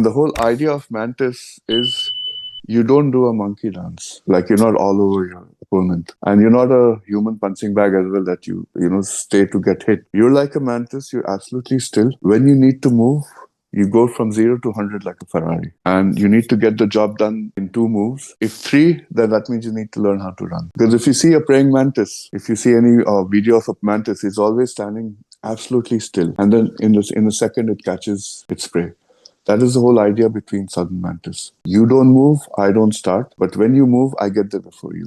And the whole idea of Mantis is you don't do a monkey dance. Like you're not all over your opponent. And you're not a human punching bag as well that you stay to get hit. You're like a Mantis, you're absolutely still. When you need to move, you go from 0 to 100 like a Ferrari. And you need to get the job done in 2 moves. If 3, then that means you need to learn how to run. Because if you see a praying mantis, if you see any video of a mantis, it's always standing absolutely still. And then in a second, it catches its prey. That is the whole idea between southern mantis. You don't move, I don't start. But when you move, I get there before you.